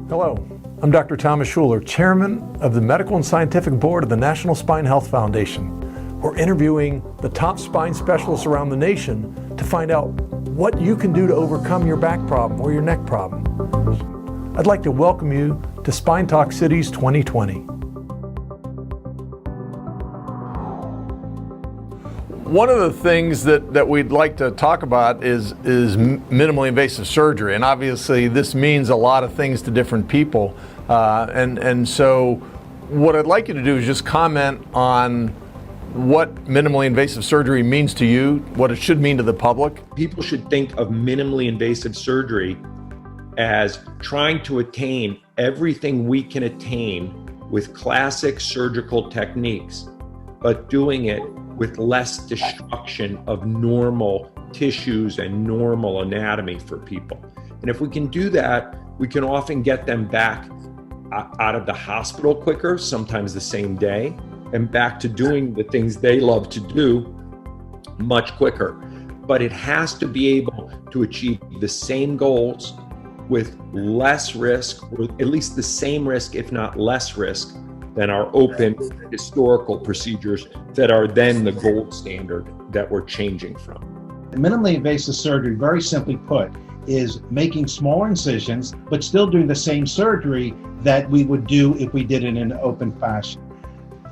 Hello, I'm Dr. Thomas Schuler, Chairman of the Medical and Scientific Board of the National Spine Health Foundation. We're interviewing the top spine specialists around the nation to find out what you can do to overcome your back problem or your neck problem. I'd like to welcome you to Spine Talk Cities 2020. One of the things that we'd like to talk about is minimally invasive surgery, and obviously this means a lot of things to different people. And so what I'd like you to do is just comment on what minimally invasive surgery means to you, what it should mean to the public. People should think of minimally invasive surgery as trying to attain everything we can attain with classic surgical techniques, but doing it with less destruction of normal tissues and normal anatomy for people. And if we can do that, we can often get them back out of the hospital quicker, sometimes the same day, and back to doing the things they love to do much quicker. But it has to be able to achieve the same goals with less risk, or at least the same risk, if not less risk, than our open historical procedures that are then the gold standard that we're changing from. Minimally invasive surgery, very simply put, is making smaller incisions, but still doing the same surgery that we would do if we did it in an open fashion.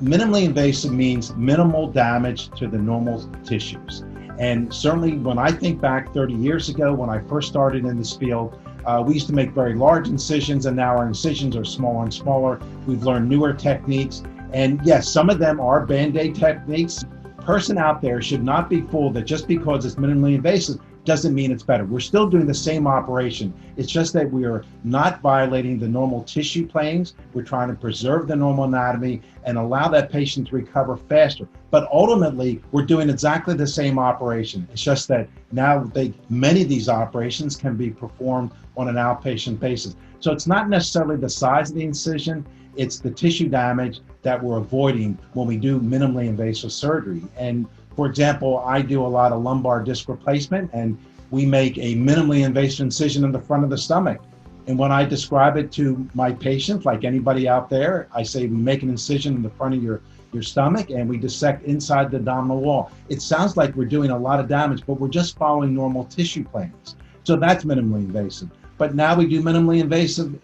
Minimally invasive means minimal damage to the normal tissues. And certainly when I think back 30 years ago, when I first started in this field, we used to make very large incisions, and now our incisions are smaller and smaller. We've learned newer techniques, and yes, some of them are Band-Aid techniques. Person out there should not be fooled that just because it's minimally invasive doesn't mean it's better. We're still doing the same operation. It's just that we are not violating the normal tissue planes. We're trying to preserve the normal anatomy and allow that patient to recover faster. But ultimately, we're doing exactly the same operation. It's just that now many of these operations can be performed on an outpatient basis. So it's not necessarily the size of the incision, it's the tissue damage that we're avoiding when we do minimally invasive surgery. And for example, I do a lot of lumbar disc replacement, and we make a minimally invasive incision in the front of the stomach. And when I describe it to my patients, like anybody out there, I say we make an incision in the front of your stomach and we dissect inside the abdominal wall. It sounds like we're doing a lot of damage, but we're just following normal tissue planes. So that's minimally invasive. But now we do minimally invasive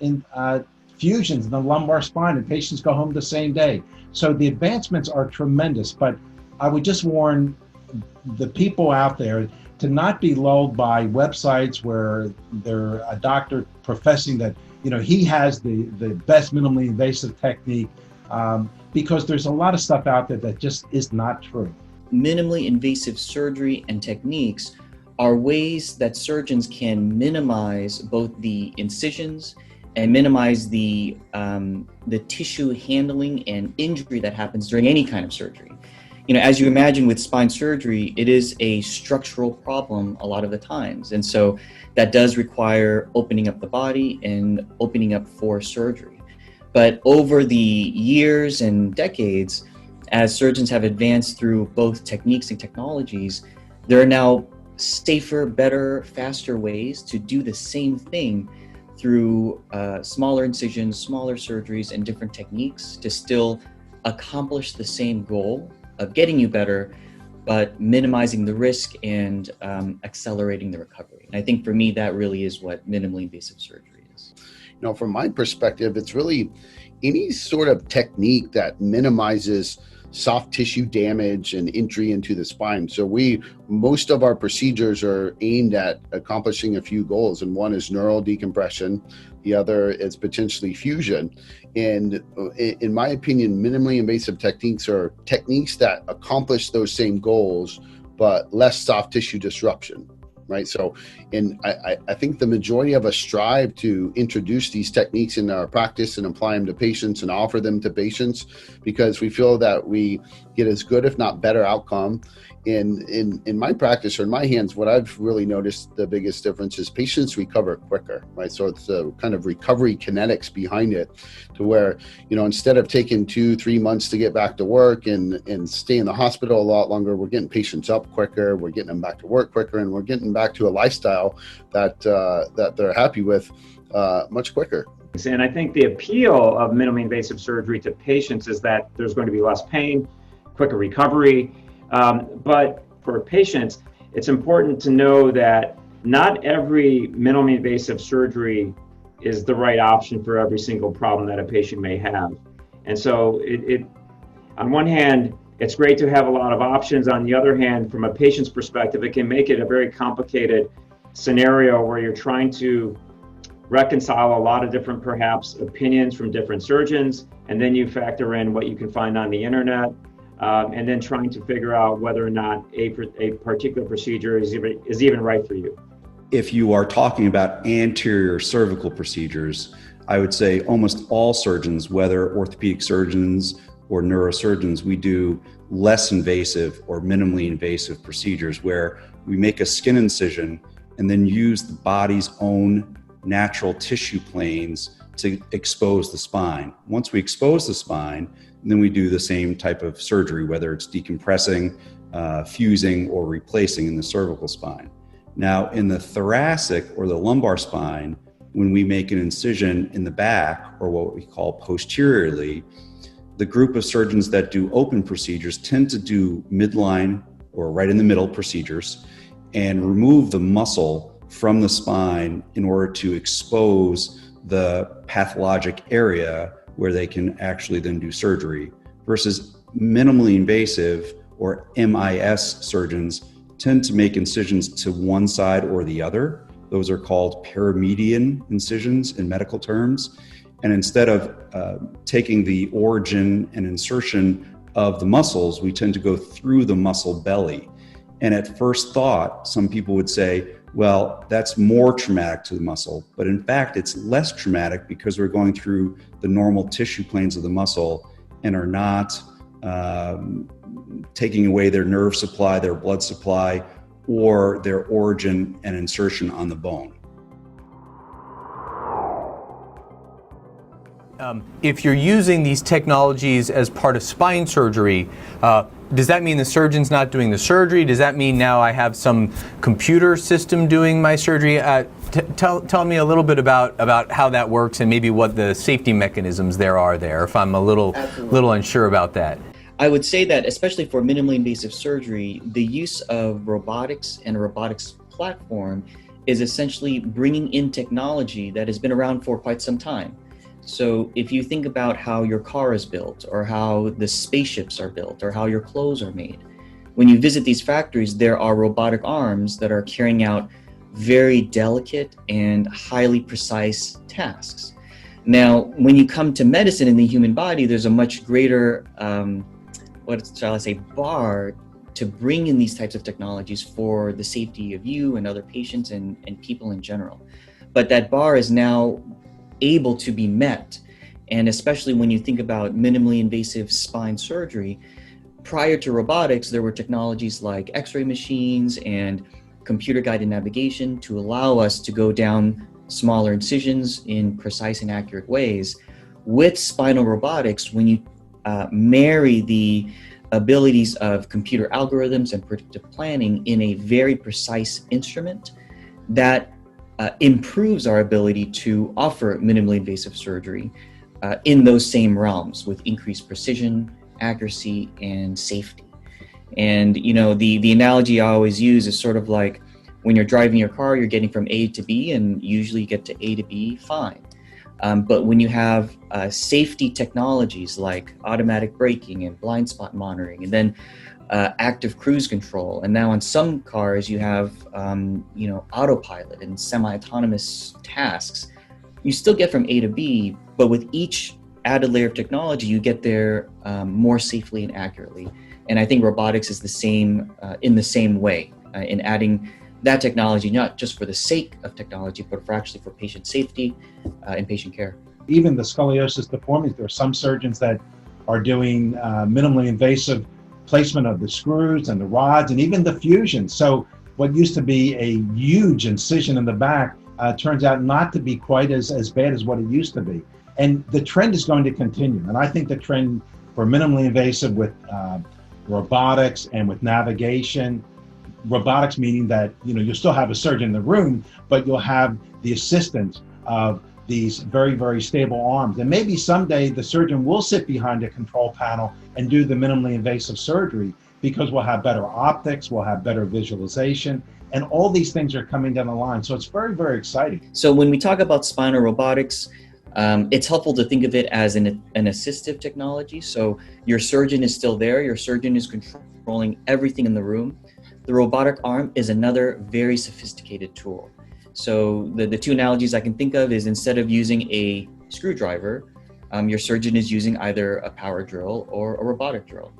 fusions in the lumbar spine, and patients go home the same day. So the advancements are tremendous, but I would just warn the people out there to not be lulled by websites where they're a doctor professing that he has the best minimally invasive technique, because there's a lot of stuff out there that just is not true. Minimally invasive surgery and techniques are ways that surgeons can minimize both the incisions and minimize the tissue handling and injury that happens during any kind of surgery. As you imagine with spine surgery, it is a structural problem a lot of the times. And so that does require opening up the body and opening up for surgery. But over the years and decades, as surgeons have advanced through both techniques and technologies, there are now safer, better, faster ways to do the same thing through smaller incisions, smaller surgeries, and different techniques to still accomplish the same goal of getting you better, but minimizing the risk and accelerating the recovery. And I think for me, that really is what minimally invasive surgery is. From my perspective, it's really any sort of technique that minimizes soft tissue damage and entry into the spine. So most of our procedures are aimed at accomplishing a few goals, and one is neural decompression, the other is potentially fusion. And in my opinion, minimally invasive techniques are techniques that accomplish those same goals, but less soft tissue disruption. Right. So, I think the majority of us strive to introduce these techniques in our practice and apply them to patients and offer them to patients because we feel that we get as good, if not better, outcome. In my practice or in my hands, what I've really noticed the biggest difference is patients recover quicker, right? So it's a kind of recovery kinetics behind it to where, instead of taking 2-3 months to get back to work and stay in the hospital a lot longer, we're getting patients up quicker, we're getting them back to work quicker, and we're getting back to a lifestyle that they're happy with much quicker. And I think the appeal of minimally invasive surgery to patients is that there's going to be less pain, quicker recovery. But for patients, it's important to know that not every minimally invasive surgery is the right option for every single problem that a patient may have. And so on one hand, it's great to have a lot of options. On the other hand, from a patient's perspective, it can make it a very complicated scenario where you're trying to reconcile a lot of different, perhaps, opinions from different surgeons, and then you factor in what you can find on the internet, and then trying to figure out whether or not a particular procedure is even right for you. If you are talking about anterior cervical procedures, I would say almost all surgeons, whether orthopedic surgeons or neurosurgeons, we do less invasive or minimally invasive procedures where we make a skin incision and then use the body's own natural tissue planes to expose the spine. Once we expose the spine, then we do the same type of surgery, whether it's decompressing, fusing, or replacing in the cervical spine. Now, in the thoracic or the lumbar spine, when we make an incision in the back, or what we call posteriorly, the group of surgeons that do open procedures tend to do midline or right in the middle procedures and remove the muscle from the spine in order to expose the pathologic area where they can actually then do surgery, versus minimally invasive or MIS surgeons tend to make incisions to one side or the other. Those are called paramedian incisions in medical terms. And instead of taking the origin and insertion of the muscles, we tend to go through the muscle belly. And at first thought, some people would say, well, that's more traumatic to the muscle. But in fact, it's less traumatic because we're going through the normal tissue planes of the muscle and are not taking away their nerve supply, their blood supply, or their origin and insertion on the bone. If you're using these technologies as part of spine surgery, does that mean the surgeon's not doing the surgery? Does that mean now I have some computer system doing my surgery? Tell me a little bit about how that works and maybe what the safety mechanisms there are there, if I'm a little unsure about that. I would say that especially for minimally invasive surgery, the use of robotics and a robotics platform is essentially bringing in technology that has been around for quite some time. So if you think about how your car is built, or how the spaceships are built, or how your clothes are made, when you visit these factories, there are robotic arms that are carrying out very delicate and highly precise tasks. Now, when you come to medicine in the human body, there's a much greater, bar to bring in these types of technologies for the safety of you and other patients and people in general. But that bar is now able to be met. And especially when you think about minimally invasive spine surgery, prior to robotics, there were technologies like X-ray machines and computer-guided navigation to allow us to go down smaller incisions in precise and accurate ways. With spinal robotics, when you marry the abilities of computer algorithms and predictive planning in a very precise instrument, that improves our ability to offer minimally invasive surgery in those same realms with increased precision, accuracy, and safety. And the analogy I always use is sort of like when you're driving your car, you're getting from A to B, and usually you get to A to B fine. But when you have safety technologies like automatic braking and blind spot monitoring, and then active cruise control, and now in some cars you have autopilot and semi-autonomous tasks, you still get from A to B, but with each added layer of technology, you get there more safely and accurately. And I think robotics is the same in the same way in adding that technology, not just for the sake of technology, but for patient safety and patient care. Even the scoliosis deformities, there are some surgeons that are doing minimally invasive placement of the screws and the rods and even the fusion. So what used to be a huge incision in the back turns out not to be quite as bad as what it used to be. And the trend is going to continue. And I think the trend for minimally invasive with robotics and with navigation, robotics meaning that you'll still have a surgeon in the room, but you'll have the assistance of these very, very stable arms. And maybe someday the surgeon will sit behind a control panel and do the minimally invasive surgery, because we'll have better optics, we'll have better visualization, and all these things are coming down the line. So it's very, very exciting. So when we talk about spinal robotics, it's helpful to think of it as an assistive technology. So your surgeon is still there, your surgeon is controlling everything in the room. The robotic arm is another very sophisticated tool. So the two analogies I can think of is, instead of using a screwdriver, your surgeon is using either a power drill or a robotic drill.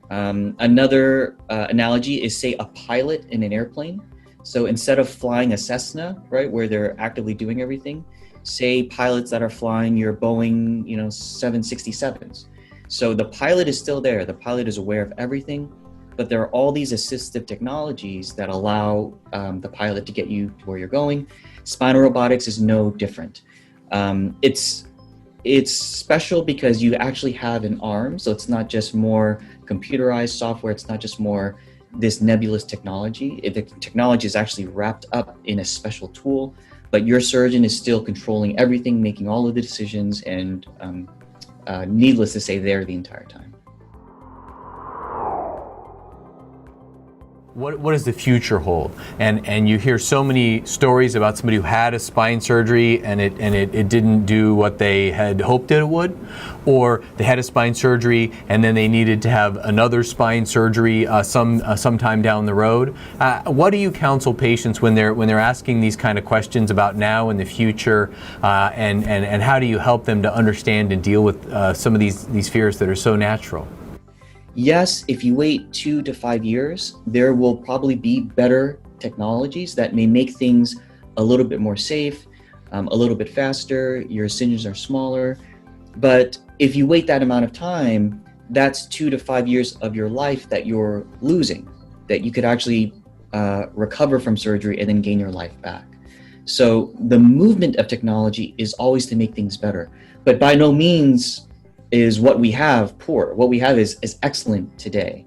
Another analogy is, say, a pilot in an airplane. So instead of flying a Cessna, right, where they're actively doing everything, say pilots that are flying your Boeing, 767s. So the pilot is still there. The pilot is aware of everything, but there are all these assistive technologies that allow the pilot to get you to where you're going. Spinal robotics is no different. It's special because you actually have an arm, so it's not just more computerized software. It's not just more this nebulous technology. The technology is actually wrapped up in a special tool, but your surgeon is still controlling everything, making all of the decisions, and needless to say, there the entire time. What does the future hold? And you hear so many stories about somebody who had a spine surgery and it didn't do what they had hoped it would, or they had a spine surgery and then they needed to have another spine surgery sometime down the road. What do you counsel patients when they're asking these kind of questions about now and the future, and how do you help them to understand and deal with some of these fears that are so natural? Yes, if you wait 2 to 5 years, there will probably be better technologies that may make things a little bit more safe, a little bit faster, your incisions are smaller. But if you wait that amount of time, that's 2 to 5 years of your life that you're losing, that you could actually recover from surgery and then gain your life back. So the movement of technology is always to make things better, but by no means is what we have poor. What we have is excellent today.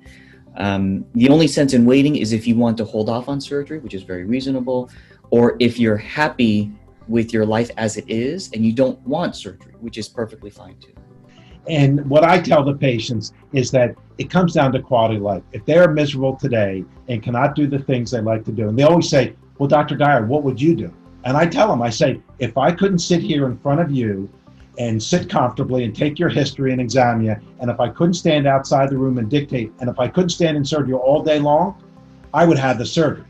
The only sense in waiting is if you want to hold off on surgery, which is very reasonable, or if you're happy with your life as it is and you don't want surgery, which is perfectly fine too. And what I tell the patients is that it comes down to quality of life. If they're miserable today and cannot do the things they like to do, and they always say, well, Dr. Geyer, what would you do? And I tell them, I say, if I couldn't sit here in front of you and sit comfortably and take your history and examine you, and if I couldn't stand outside the room and dictate, and if I couldn't stand in surgery all day long, I would have the surgery.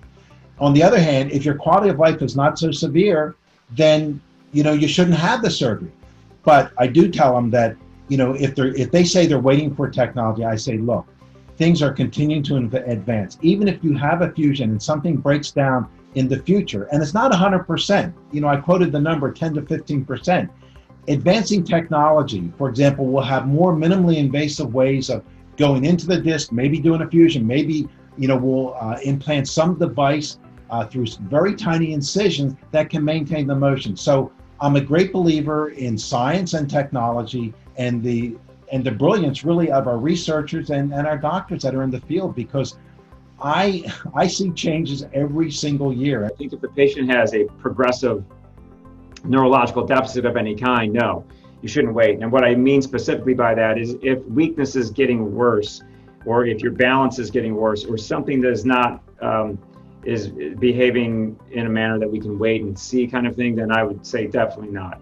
On the other hand, if your quality of life is not so severe, then you shouldn't have the surgery. But I do tell them that if they say they're waiting for technology, I say, look, things are continuing to advance. Even if you have a fusion and something breaks down in the future, and it's not 100%, I quoted the number 10 to 15%. Advancing technology, for example, will have more minimally invasive ways of going into the disc, maybe doing a fusion, maybe we'll implant some device through very tiny incisions that can maintain the motion. So I'm a great believer in science and technology, and the brilliance really of our researchers and our doctors that are in the field, because I see changes every single year. I think if the patient has a progressive neurological deficit of any kind, no, you shouldn't wait. And what I mean specifically by that is, if weakness is getting worse, or if your balance is getting worse, or something that is not is behaving in a manner that we can wait and see kind of thing, then I would say definitely not.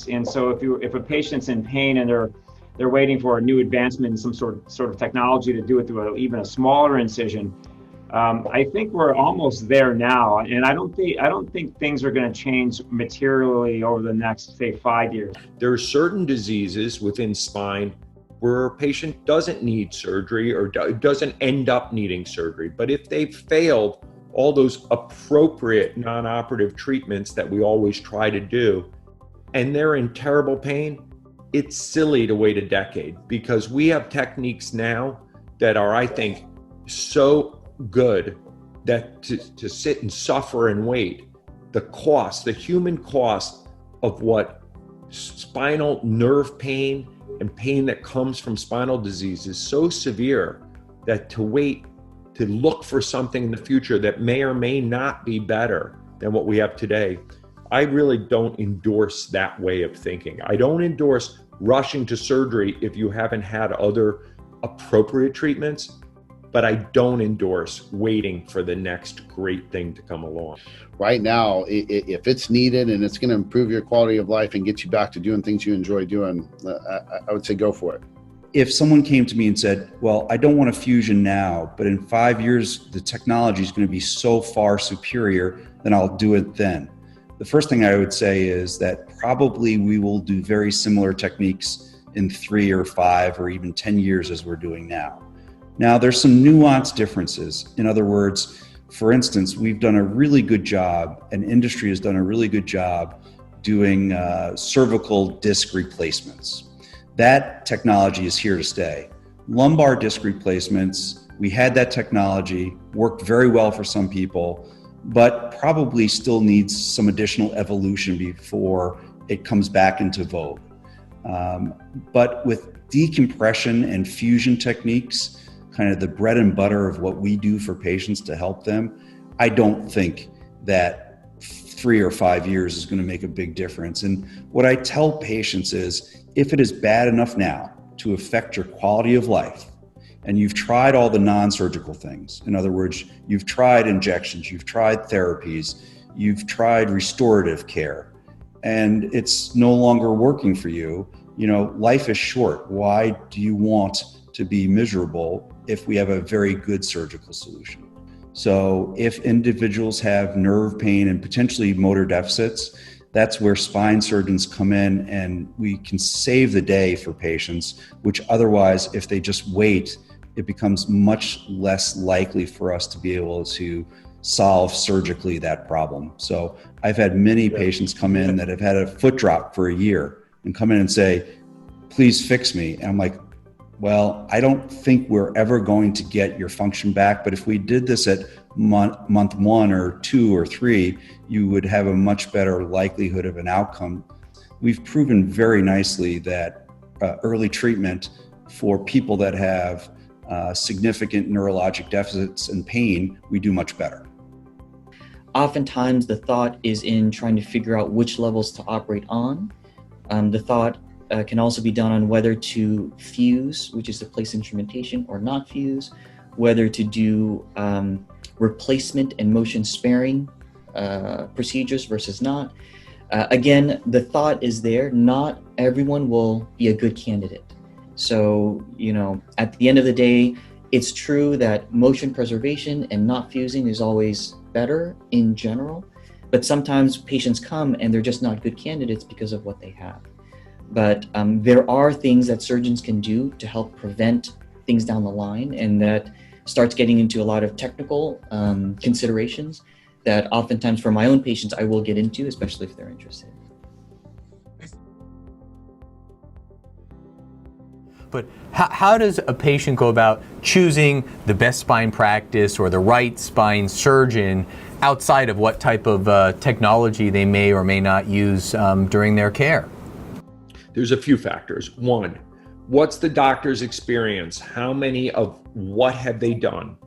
And so if a patient's in pain and they're waiting for a new advancement in some sort of technology to do it through even a smaller incision, I think we're almost there now, and I don't think things are going to change materially over the next, say, 5 years. There are certain diseases within spine where a patient doesn't need surgery or doesn't end up needing surgery. But if they've failed all those appropriate non-operative treatments that we always try to do, and they're in terrible pain, it's silly to wait a decade, because we have techniques now that are, I think, so good that to sit and suffer and wait, the human cost of what spinal nerve pain and pain that comes from spinal disease is so severe that to wait to look for something in the future that may or may not be better than what we have today, I really don't endorse that way of thinking. I don't endorse rushing to surgery if you haven't had other appropriate treatments, but I don't endorse waiting for the next great thing to come along. Right now, if it's needed and it's going to improve your quality of life and get you back to doing things you enjoy doing, I would say go for it. If someone came to me and said, well, I don't want a fusion now, but in 5 years, the technology is going to be so far superior, then I'll do it then. The first thing I would say is that probably we will do very similar techniques in 3 or 5 or even 10 years as we're doing now. Now, there's some nuanced differences. In other words, for instance, we've done a really good job, and industry has done a really good job doing cervical disc replacements. That technology is here to stay. Lumbar disc replacements, we had that technology, worked very well for some people, but probably still needs some additional evolution before it comes back into vogue. But with decompression and fusion techniques, kind of the bread and butter of what we do for patients to help them, I don't think that 3 or 5 years is going to make a big difference. And what I tell patients is, if it is bad enough now to affect your quality of life, and you've tried all the non-surgical things, in other words, you've tried injections, you've tried therapies, you've tried restorative care, and it's no longer working for you, life is short. Why do you want to be miserable if we have a very good surgical solution? So if individuals have nerve pain and potentially motor deficits, that's where spine surgeons come in, and we can save the day for patients, which otherwise, if they just wait, it becomes much less likely for us to be able to solve surgically that problem. So I've had many patients come in that have had a foot drop for a year and come in and say, please fix me. And I'm like, well, I don't think we're ever going to get your function back, but if we did this at month 1 or 2 or 3, you would have a much better likelihood of an outcome. We've proven very nicely that early treatment for people that have significant neurologic deficits and pain, we do much better. Oftentimes the thought is in trying to figure out which levels to operate on. The thought can also be done on whether to fuse, which is to place instrumentation, or not fuse, whether to do replacement and motion sparing procedures versus not. Again, the thought is there. Not everyone will be a good candidate. So, at the end of the day, it's true that motion preservation and not fusing is always better in general, but sometimes patients come and they're just not good candidates because of what they have. But there are things that surgeons can do to help prevent things down the line, and that starts getting into a lot of technical considerations that oftentimes for my own patients I will get into, especially if they're interested. But how does a patient go about choosing the best spine practice or the right spine surgeon outside of what type of technology they may or may not use during their care? There's a few factors. One, what's the doctor's experience? How many of what have they done?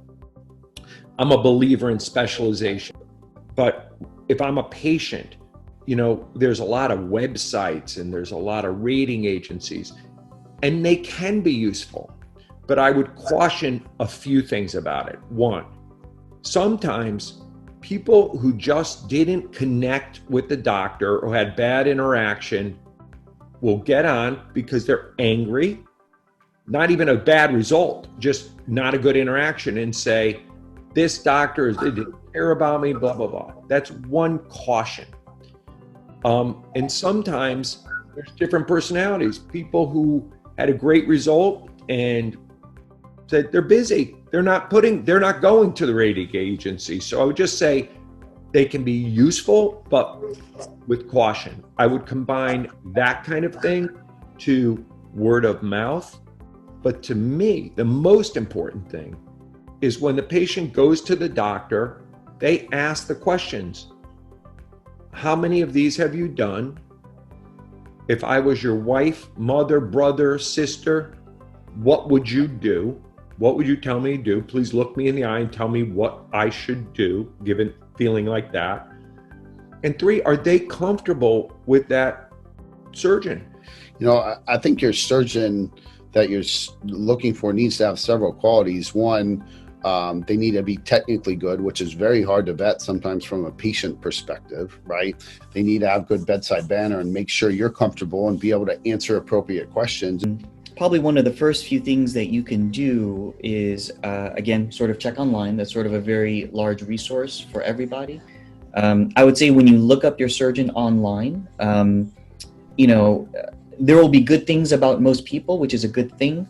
I'm a believer in specialization, but if I'm a patient, there's a lot of websites and there's a lot of rating agencies, and they can be useful, but I would caution a few things about it. One, sometimes people who just didn't connect with the doctor or had bad interaction will get on because they're angry, not even a bad result, just not a good interaction, and say, this doctor didn't care about me, blah, blah, blah. That's one caution. And sometimes there's different personalities. People who had a great result and said they're busy. They're not going to the rating agency. So I would just say they can be useful, but with caution. I would combine that kind of thing to word of mouth. But to me, the most important thing is when the patient goes to the doctor, they ask the questions. How many of these have you done? If I was your wife, mother, brother, sister, what would you do? What would you tell me to do? Please look me in the eye and tell me what I should do, given feeling like that. And three, are they comfortable with that surgeon? You know, I think your surgeon that you're looking for needs to have several qualities. One, they need to be technically good, which is very hard to vet sometimes from a patient perspective, right? They need to have good bedside manner and make sure you're comfortable and be able to answer appropriate questions. Probably one of the first few things that you can do is, again, sort of check online. That's sort of a very large resource for everybody. I would say when you look up your surgeon online, there will be good things about most people, which is a good thing.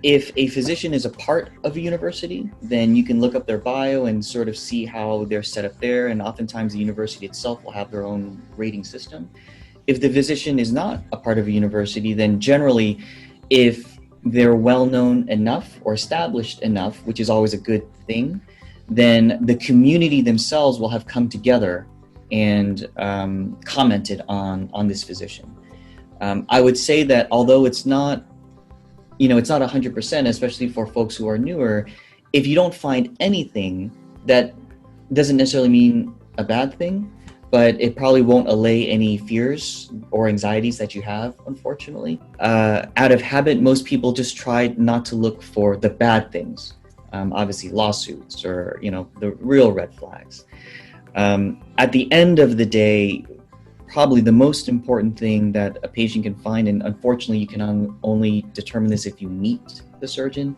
If a physician is a part of a university, then you can look up their bio and sort of see how they're set up there. And oftentimes the university itself will have their own rating system. If the physician is not a part of a university, then generally, if they're well-known enough or established enough, which is always a good thing, then the community themselves will have come together and commented on this physician. I would say that although it's not 100%, especially for folks who are newer, if you don't find anything, that doesn't necessarily mean a bad thing, but it probably won't allay any fears or anxieties that you have, unfortunately. Out of habit, most people just try not to look for the bad things, obviously lawsuits or, the real red flags. At the end of the day, probably the most important thing that a patient can find, and unfortunately you can only determine this if you meet the surgeon,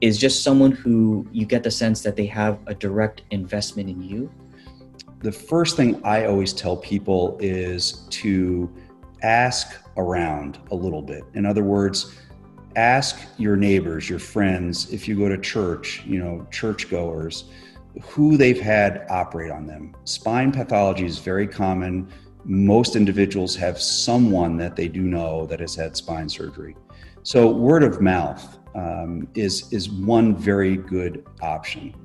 is just someone who you get the sense that they have a direct investment in you. The first thing I always tell people is to ask around a little bit. In other words, ask your neighbors, your friends, if you go to church, churchgoers, who they've had operate on them. Spine pathology is very common. Most individuals have someone that they do know that has had spine surgery. So word of mouth is one very good option.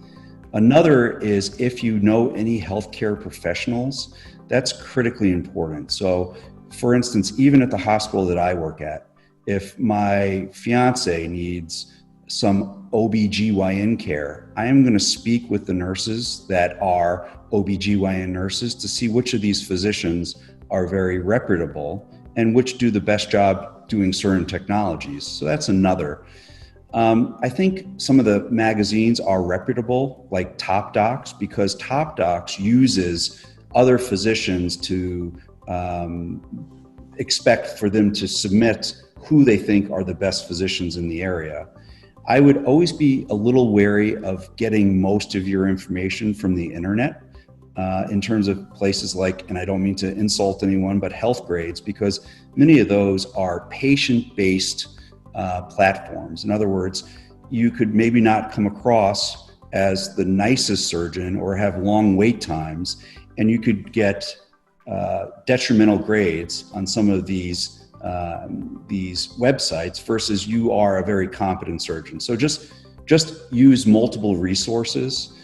Another is if you know any healthcare professionals, that's critically important. So for instance, even at the hospital that I work at, if my fiance needs some OBGYN care, I am going to speak with the nurses that are OBGYN nurses to see which of these physicians are very reputable and which do the best job doing certain technologies. So that's another. I think some of the magazines are reputable, like Top Docs, because Top Docs uses other physicians to expect for them to submit who they think are the best physicians in the area. I would always be a little wary of getting most of your information from the internet in terms of places like, and I don't mean to insult anyone, but Health Grades, because many of those are patient-based platforms. In other words, you could maybe not come across as the nicest surgeon or have long wait times, and you could get detrimental grades on some of these websites versus you are a very competent surgeon. So just use multiple resources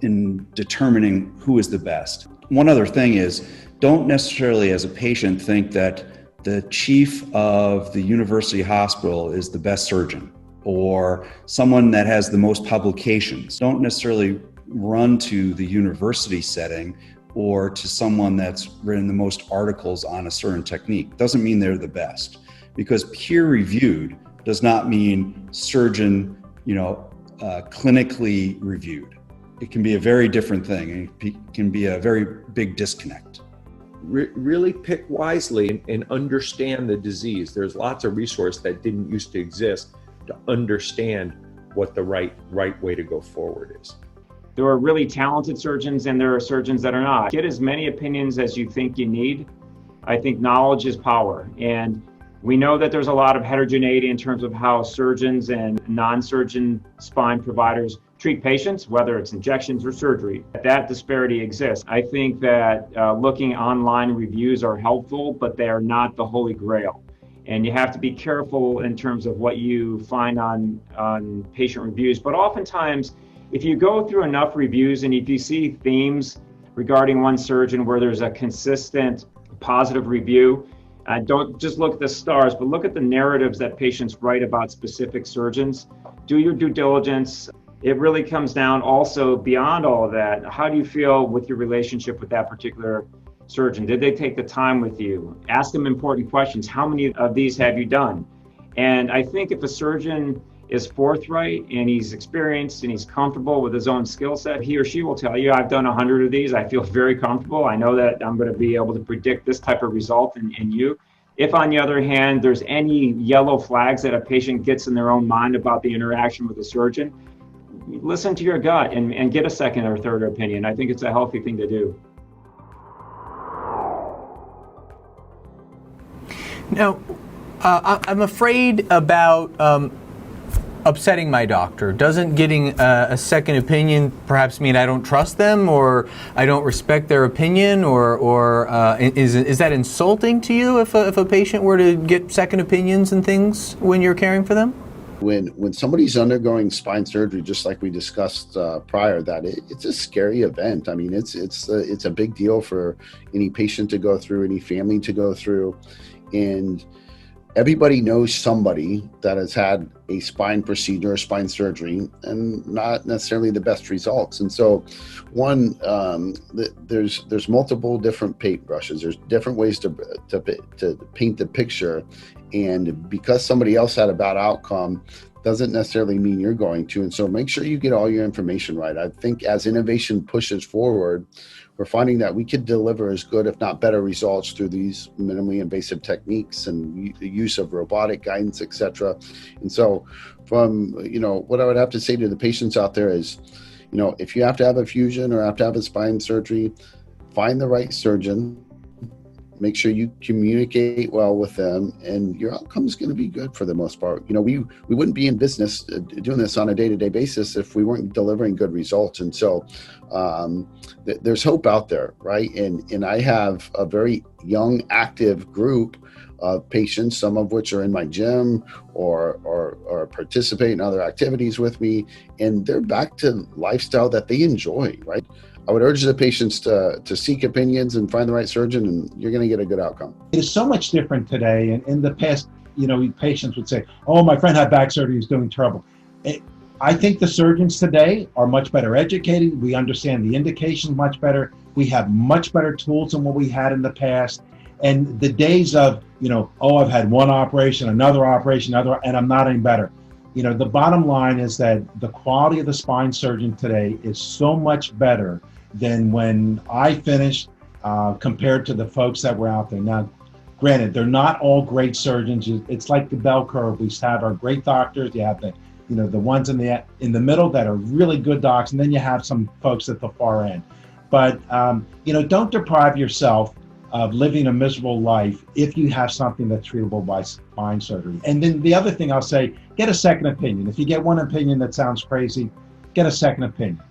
in determining who is the best. One other thing is, don't necessarily as a patient think that the chief of the university hospital is the best surgeon or someone that has the most publications. Don't necessarily run to the university setting or to someone that's written the most articles on a certain technique. Doesn't mean they're the best, because peer-reviewed does not mean surgeon, clinically reviewed. It can be a very different thing, and it can be a very big disconnect. Really pick wisely and understand the disease. There's lots of resources that didn't used to exist to understand what the right way to go forward is. There are really talented surgeons and there are surgeons that are not. Get as many opinions as you think you need. I think knowledge is power. And we know that there's a lot of heterogeneity in terms of how surgeons and non-surgeon spine providers treat patients, whether it's injections or surgery. That disparity exists. I think that looking online reviews are helpful, but they are not the holy grail. And you have to be careful in terms of what you find on patient reviews. But oftentimes, if you go through enough reviews and if you see themes regarding one surgeon where there's a consistent positive review, don't just look at the stars, but look at the narratives that patients write about specific surgeons. Do your due diligence. it really comes down also beyond all of that. How do you feel with your relationship with that particular surgeon? Did they take the time with you? Ask them important questions. How many of these have you done? And I think if a surgeon is forthright and he's experienced and he's comfortable with his own skill set, he or she will tell you, I've done 100 of these. I feel very comfortable. I know that I'm going to be able to predict this type of result in you. If, on the other hand, there's any yellow flags that a patient gets in their own mind about the interaction with a surgeon, listen to your gut and get a second or third opinion. I think it's a healthy thing to do. Now, I'm afraid about upsetting my doctor. Doesn't getting a second opinion perhaps mean I don't trust them, or I don't respect their opinion, or is that insulting to you if a patient were to get second opinions and things when you're caring for them? When somebody's undergoing spine surgery, just like we discussed prior, that it's a scary event. I mean, it's a big deal for any patient to go through, any family to go through, and everybody knows somebody that has had a spine procedure or spine surgery and not necessarily the best results. And so there's multiple different paintbrushes. There's different ways to paint the picture. And because somebody else had a bad outcome doesn't necessarily mean you're going to. And so make sure you get all your information right. I think as innovation pushes forward, we're finding that we could deliver as good, if not better, results through these minimally invasive techniques and the use of robotic guidance, et cetera. And so what I would have to say to the patients out there is, if you have to have a fusion or have to have a spine surgery, find the right surgeon. Make sure you communicate well with them, and your outcome is going to be good for the most part. We wouldn't be in business doing this on a day-to-day basis if we weren't delivering good results. And so there's hope out there, right? And I have a very young, active group of patients, some of which are in my gym or participate in other activities with me, and they're back to lifestyle that they enjoy, right? I would urge the patients to seek opinions and find the right surgeon, and you're going to get a good outcome. It is so much different today. And in the past, patients would say, oh, my friend had back surgery, he's doing terrible. I think the surgeons today are much better educated. We understand the indications much better. We have much better tools than what we had in the past. And the days of, I've had one operation, another operation, and I'm not any better. The bottom line is that the quality of the spine surgeon today is so much better than when I finished compared to the folks that were out there. Now, granted, they're not all great surgeons. It's like the bell curve. We have our great doctors. You have the ones in the middle that are really good docs, and then you have some folks at the far end. But don't deprive yourself of living a miserable life if you have something that's treatable by spine surgery. And then the other thing I'll say, get a second opinion. If you get one opinion that sounds crazy, get a second opinion.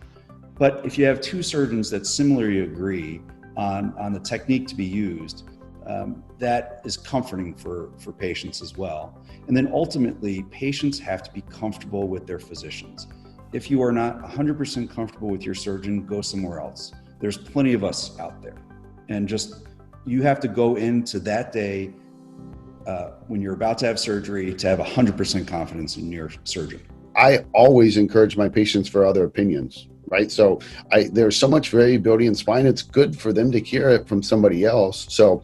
But if you have two surgeons that similarly agree on the technique to be used, that is comforting for patients as well. And then ultimately, patients have to be comfortable with their physicians. If you are not 100% comfortable with your surgeon, go somewhere else. There's plenty of us out there. And you have to go into that day when you're about to have surgery to have 100% confidence in your surgeon. I always encourage my patients for other opinions, right? So there's so much variability in spine. It's good for them to hear it from somebody else. So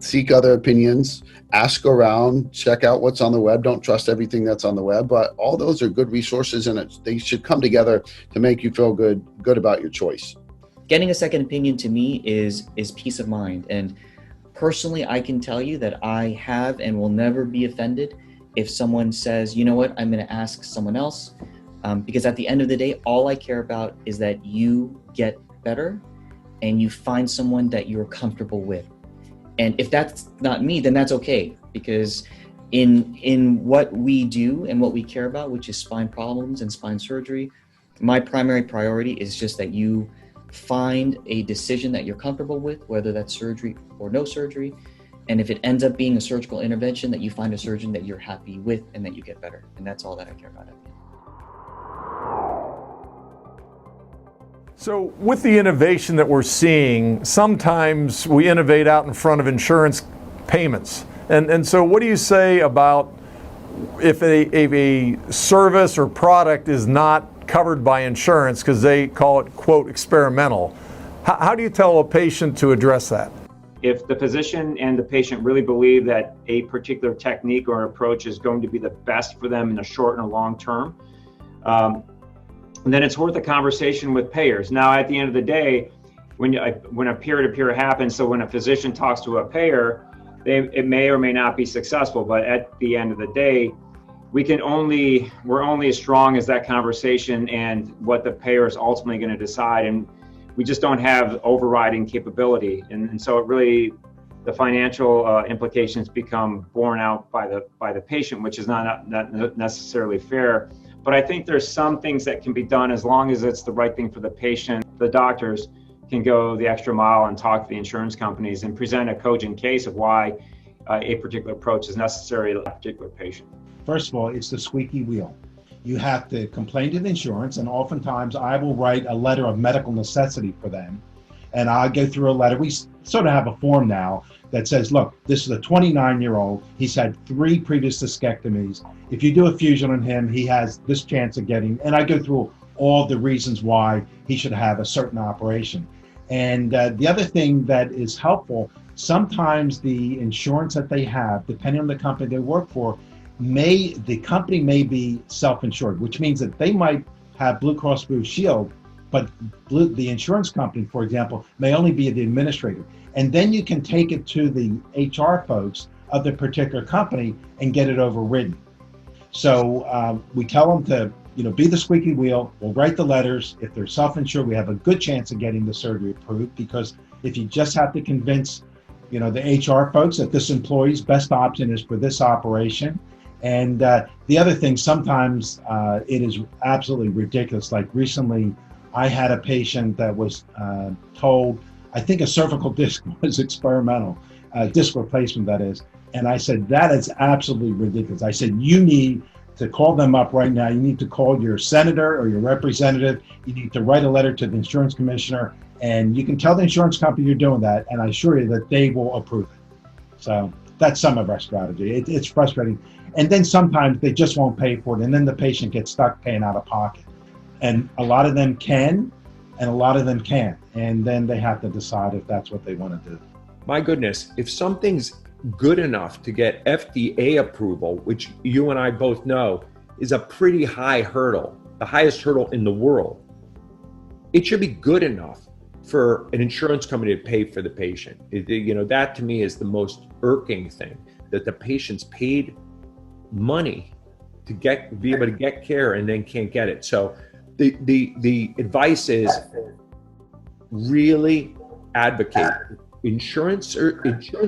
seek other opinions, ask around, check out what's on the web. Don't trust everything that's on the web, but all those are good resources, and they should come together to make you feel good about your choice. Getting a second opinion to me is peace of mind. And personally, I can tell you that I have and will never be offended if someone says, you know what, I'm going to ask someone else. Because at the end of the day, all I care about is that you get better and you find someone that you're comfortable with. And if that's not me, then that's okay. Because in what we do and what we care about, which is spine problems and spine surgery, my primary priority is just that you find a decision that you're comfortable with, whether that's surgery or no surgery. And if it ends up being a surgical intervention, that you find a surgeon that you're happy with and that you get better. And that's all that I care about. So with the innovation that we're seeing, sometimes we innovate out in front of insurance payments. And so what do you say about if a service or product is not covered by insurance because they call it, quote, experimental. How do you tell a patient to address that? If the physician and the patient really believe that a particular technique or approach is going to be the best for them in the short and long term, then it's worth a conversation with payers. Now, at the end of the day, when a peer-to-peer happens, so when a physician talks to a payer, it may or may not be successful. But at the end of the day, we're only as strong as that conversation and what the payer is ultimately going to decide. And we just don't have overriding capability. And so it really, the financial implications become borne out by the patient, which is not necessarily fair. But I think there's some things that can be done as long as it's the right thing for the patient. The doctors can go the extra mile and talk to the insurance companies and present a cogent case of why a particular approach is necessary to a particular patient. First of all, it's the squeaky wheel. You have to complain to the insurance, and oftentimes I will write a letter of medical necessity for them. And I'll go through a letter. We sort of have a form now that says, look, this is a 29-year-old. He's had 3 previous discectomies. If you do a fusion on him, he has this chance of getting, and I go through all the reasons why he should have a certain operation. And the other thing that is helpful, sometimes the insurance that they have, depending on the company they work for, the company may be self-insured, which means that they might have Blue Cross Blue Shield, but the insurance company, for example, may only be the administrator. And then you can take it to the HR folks of the particular company and get it overridden. So we tell them to, be the squeaky wheel. We'll write the letters. If they're self-insured, we have a good chance of getting the surgery approved, because if you just have to convince, the HR folks that this employee's best option is for this operation. And the other thing, sometimes it is absolutely ridiculous. Like recently, I had a patient that was told, I think a cervical disc was experimental, disc replacement that is. And I said, that is absolutely ridiculous. I said, you need to call them up right now. You need to call your senator or your representative. You need to write a letter to the insurance commissioner, and you can tell the insurance company you're doing that, and I assure you that they will approve it. So that's some of our strategy. It's frustrating. And then sometimes they just won't pay for it, and then the patient gets stuck paying out of pocket. And a lot of them can, and a lot of them can't. And then they have to decide if that's what they want to do. My goodness, if something's good enough to get FDA approval, which you and I both know is a pretty high hurdle, the highest hurdle in the world, it should be good enough for an insurance company to pay for the patient. That to me is the most irking thing, that the patient's paid money to be able to get care and then can't get it. So the advice is really advocate. Insurance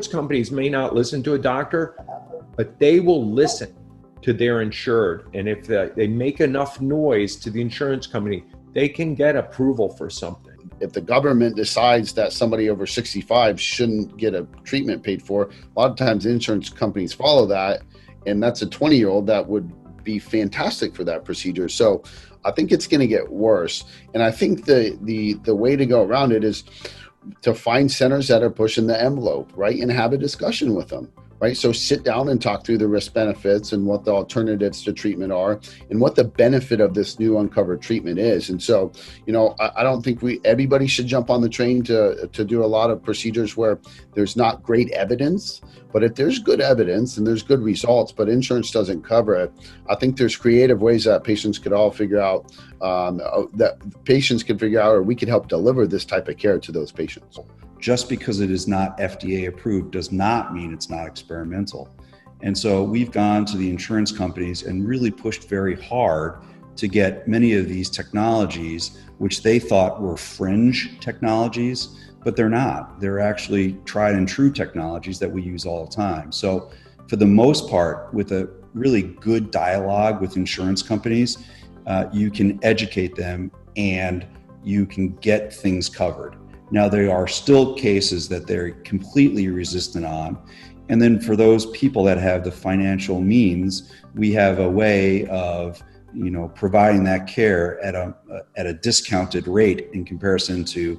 companies may not listen to a doctor, but they will listen to their insured. And if they make enough noise to the insurance company, they can get approval for something. If the government decides that somebody over 65 shouldn't get a treatment paid for, a lot of times insurance companies follow that, and that's a 20-year-old that would be fantastic for that procedure. So I think it's going to get worse. And I think the way to go around it is to find centers that are pushing the envelope, right? And have a discussion with them, right? So sit down and talk through the risk benefits and what the alternatives to treatment are and what the benefit of this new uncovered treatment is. And so, I don't think everybody should jump on the train to do a lot of procedures where there's not great evidence. But if there's good evidence and there's good results, but insurance doesn't cover it, I think there's creative ways that patients could all figure out, or we could help deliver this type of care to those patients. Just because it is not FDA approved does not mean it's not experimental. And so we've gone to the insurance companies and really pushed very hard to get many of these technologies, which they thought were fringe technologies, but they're not. They're actually tried and true technologies that we use all the time. So for the most part, with a really good dialogue with insurance companies, you can educate them and you can get things covered. Now, there are still cases that they're completely resistant on. And then for those people that have the financial means, we have a way of providing that care at a discounted rate in comparison to,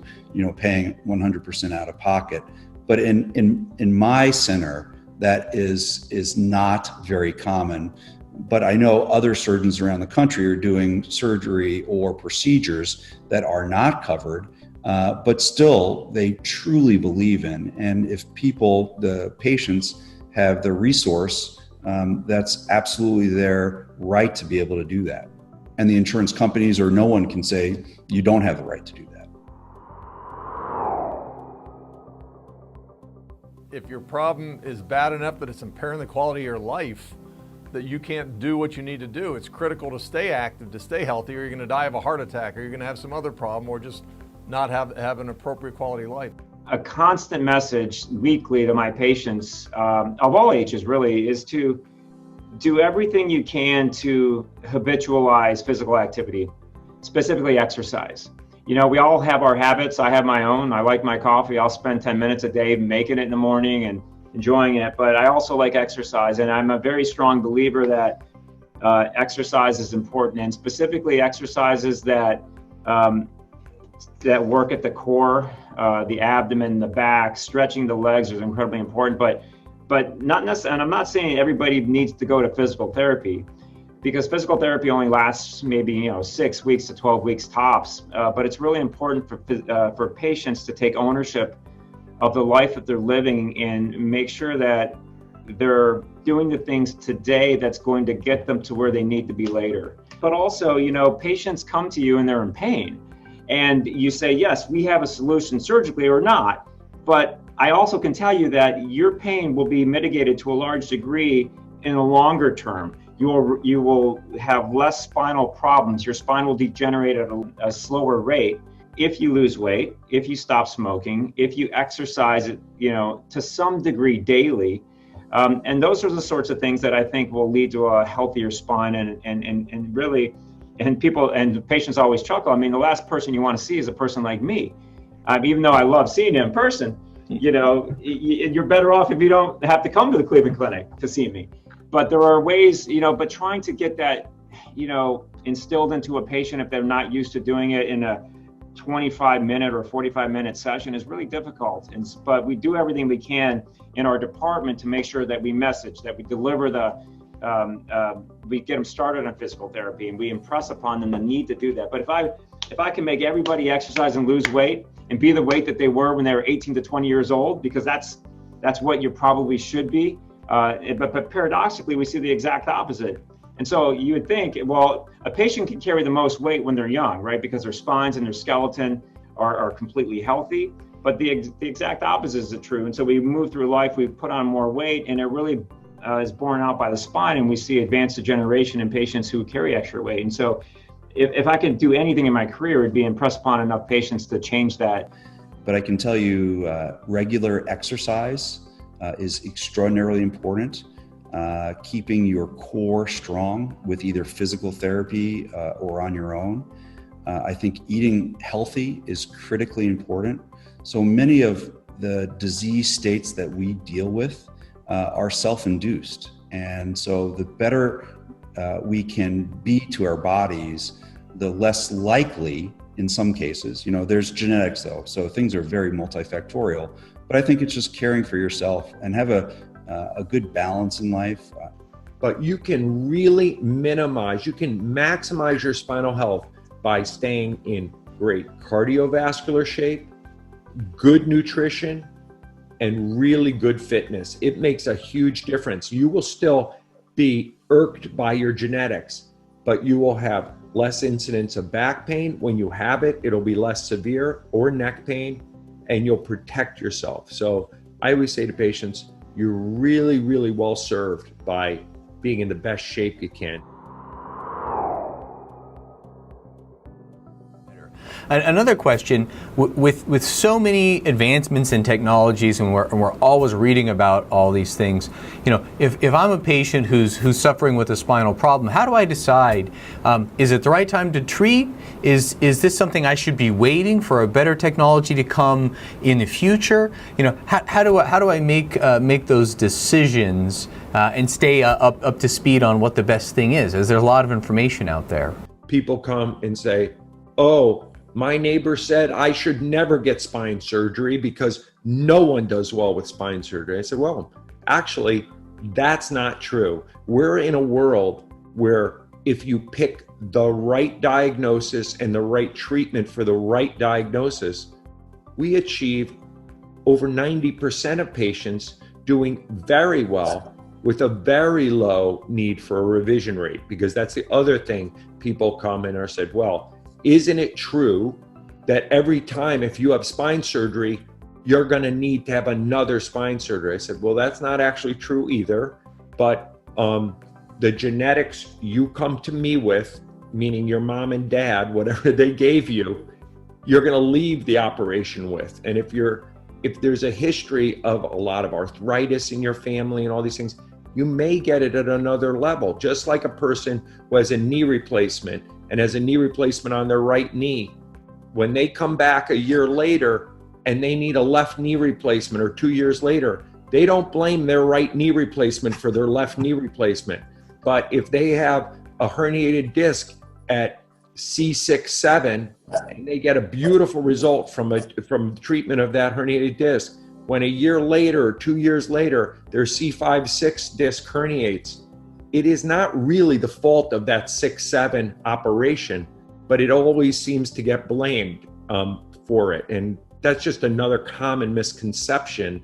paying 100% out of pocket. But in my center, that is not very common. But I know other surgeons around the country are doing surgery or procedures that are not covered, but still they truly believe in. And if people, the patients, have the resource, that's absolutely their right to be able to do that. And the insurance companies or no one can say you don't have the right to do that. If your problem is bad enough that it's impairing the quality of your life, that you can't do what you need to do, it's critical to stay active, to stay healthy, or you're going to die of a heart attack, or you're going to have some other problem, or just not have an appropriate quality life. A constant message weekly to my patients of all ages really is to do everything you can to habitualize physical activity, specifically exercise. You know, we all have our habits. I have my own. I like my coffee. I'll spend 10 minutes a day making it in the morning and enjoying it. But I also like exercise. And I'm a very strong believer that exercise is important, and specifically exercises that work at the core, the abdomen, the back. Stretching the legs is incredibly important. But not necessarily, and I'm not saying everybody needs to go to physical therapy, because physical therapy only lasts maybe 6 weeks to 12 weeks tops. But it's really important for patients to take ownership of the life that they're living and make sure that they're doing the things today that's going to get them to where they need to be later. But also, patients come to you and they're in pain, and you say, yes, we have a solution surgically or not. But I also can tell you that your pain will be mitigated to a large degree in the longer term. You will have less spinal problems. Your spine will degenerate at a slower rate if you lose weight, if you stop smoking, if you exercise, to some degree daily. And those are the sorts of things that I think will lead to a healthier spine and really, and people and patients always chuckle. I mean, the last person you want to see is a person like me. Even though I love seeing you in person, you're better off if you don't have to come to the Cleveland Clinic to see me. But there are ways, but trying to get that, instilled into a patient if they're not used to doing it in a 25-minute or 45-minute session is really difficult. But we do everything we can in our department to make sure that we message, that we deliver we get them started on physical therapy, and we impress upon them the need to do that. But if I can make everybody exercise and lose weight and be the weight that they were when they were 18 to 20 years old, because that's what you probably should be. But paradoxically, we see the exact opposite. And so you would think, well, a patient can carry the most weight when they're young, right? Because their spines and their skeleton are completely healthy. But the exact opposite is true. And so we move through life, we put on more weight, and it really is borne out by the spine. And we see advanced degeneration in patients who carry extra weight. And so if I could do anything in my career, it'd be impress upon enough patients to change that. But I can tell you regular exercise is extraordinarily important. Keeping your core strong with either physical therapy or on your own. I think eating healthy is critically important. So many of the disease states that we deal with are self-induced. And so the better we can be to our bodies, the less likely, in some cases, there's genetics though, so things are very multifactorial. But I think it's just caring for yourself and have a good balance in life. But you can really maximize your spinal health by staying in great cardiovascular shape, good nutrition, and really good fitness. It makes a huge difference. You will still be irked by your genetics, but you will have less incidence of back pain. When you have it, it'll be less severe, or neck pain, and you'll protect yourself. So I always say to patients, you're really, really well served by being in the best shape you can. Another question, with so many advancements in technologies, and we're always reading about all these things, if I'm a patient who's suffering with a spinal problem, how do I decide, is it the right time to treat? Is this something I should be waiting for a better technology to come in the future? How do I make those decisions and stay up to speed on what the best thing is? As there's a lot of information out there. People come and say, oh, my neighbor said I should never get spine surgery because no one does well with spine surgery. I said, well, actually, that's not true. We're in a world where if you pick the right diagnosis and the right treatment for the right diagnosis, we achieve over 90% of patients doing very well with a very low need for a revision rate. Because that's the other thing people come in or said, well, isn't it true that every time if you have spine surgery, you're going to need to have another spine surgery? I said, well, that's not actually true either. But the genetics you come to me with, meaning your mom and dad, whatever they gave you, you're going to leave the operation with. And if there's a history of a lot of arthritis in your family and all these things, you may get it at another level. Just like a person who has a knee replacement and has a knee replacement on their right knee, when they come back a year later and they need a left knee replacement, or 2 years later, they don't blame their right knee replacement for their left knee replacement. But if they have a herniated disc at C6, 7, and they get a beautiful result from treatment of that herniated disc, when a year later or 2 years later, their C5, 6 disc herniates, it is not really the fault of that 6, 7 operation, but it always seems to get blamed for it. And that's just another common misconception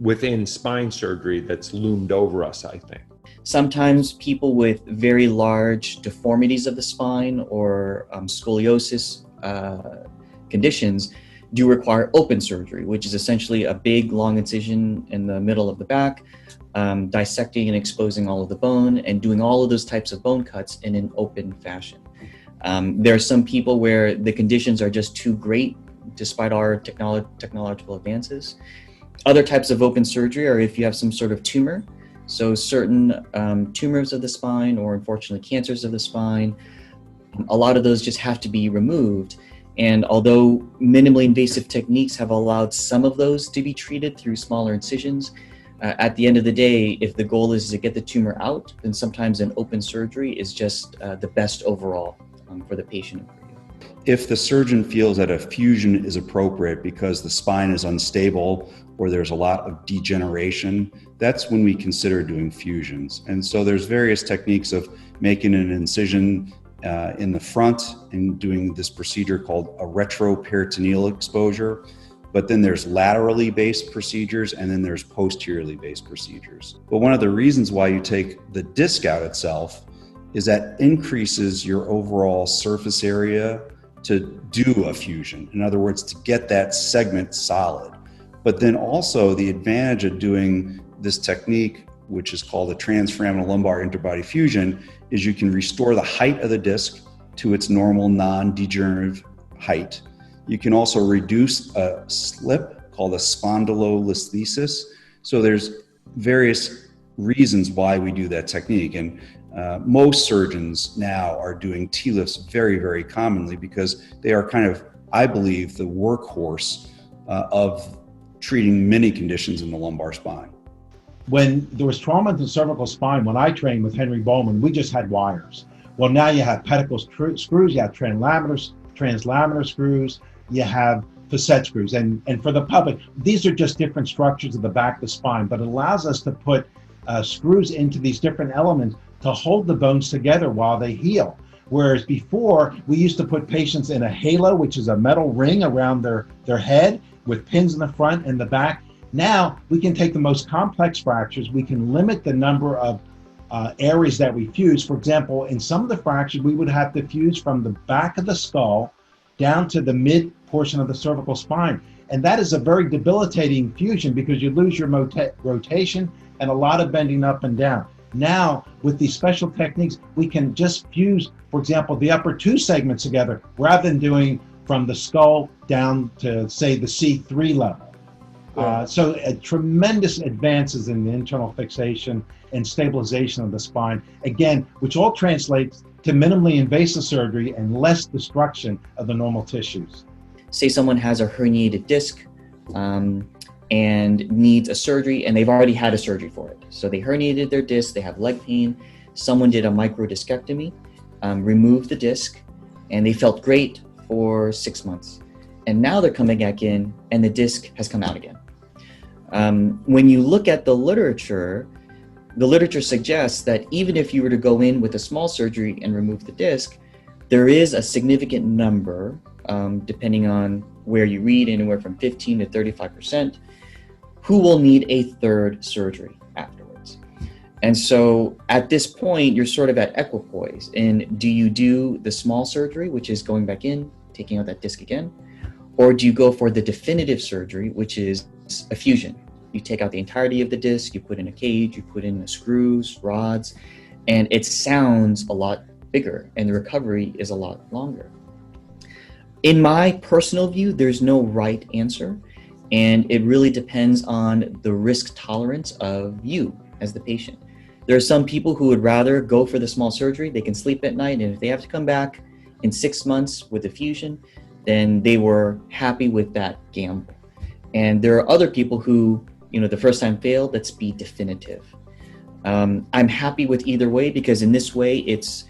within spine surgery that's loomed over us, I think. Sometimes people with very large deformities of the spine or scoliosis conditions do require open surgery, which is essentially a big, long incision in the middle of the back, dissecting and exposing all of the bone and doing all of those types of bone cuts in an open fashion. There are some people where the conditions are just too great despite our technological advances. Other types of open surgery are if you have some sort of tumor. So certain tumors of the spine, or unfortunately cancers of the spine, a lot of those just have to be removed. And although minimally invasive techniques have allowed some of those to be treated through smaller incisions, at the end of the day, if the goal is to get the tumor out, then sometimes an open surgery is just the best overall for the patient. If the surgeon feels that a fusion is appropriate because the spine is unstable or there's a lot of degeneration, that's when we consider doing fusions. And so there's various techniques of making an incision in the front and doing this procedure called a retroperitoneal exposure. But then there's laterally based procedures, and then there's posteriorly based procedures. But one of the reasons why you take the disc out itself is that increases your overall surface area to do a fusion. In other words, to get that segment solid. But then also the advantage of doing this technique, which is called a transforaminal lumbar interbody fusion, is you can restore the height of the disc to its normal non-degenerative height. You can also reduce a slip called a spondylolisthesis. So there's various reasons why we do that technique. And most surgeons now are doing T-lifts very, very commonly because they are kind of, I believe, the workhorse of treating many conditions in the lumbar spine. When there was trauma in the cervical spine, when I trained with Henry Bowman, we just had wires. Well, now you have pedicle screws, you have translaminar screws, you have facet screws. And for the public, these are just different structures of the back of the spine, but it allows us to put screws into these different elements to hold the bones together while they heal. Whereas before, we used to put patients in a halo, which is a metal ring around their head with pins in the front and the back. Now, we can take the most complex fractures, we can limit the number of areas that we fuse. For example, in some of the fractures, we would have to fuse from the back of the skull down to the mid portion of the cervical spine. And that is a very debilitating fusion because you lose your rotation and a lot of bending up and down. Now, with these special techniques, we can just fuse, for example, the upper two segments together rather than doing from the skull down to, say, the C3 level. So tremendous advances in the internal fixation and stabilization of the spine, again, which all translates to minimally invasive surgery and less destruction of the normal tissues. Say someone has a herniated disc and needs a surgery, and they've already had a surgery for it. So they herniated their disc, they have leg pain, someone did a microdiscectomy, removed the disc, and they felt great for 6 months. And now they're coming back in and the disc has come out again. When you look at the literature, the literature suggests that even if you were to go in with a small surgery and remove the disc, there is a significant number, depending on where you read, anywhere from 15 to 35%, who will need a third surgery afterwards. And so at this point, you're sort of at equipoise. And do you do the small surgery, which is going back in, taking out that disc again? Or do you go for the definitive surgery, which is a fusion? You take out the entirety of the disc, you put in a cage, you put in the screws, rods, and it sounds a lot bigger and the recovery is a lot longer. In my personal view, there's no right answer, and it really depends on the risk tolerance of you as the patient. There are some people who would rather go for the small surgery. They can sleep at night, and if they have to come back in 6 months with a fusion, then they were happy with that gamble. And there are other people who, the first time failed, let's be definitive. I'm happy with either way, because in this way, it's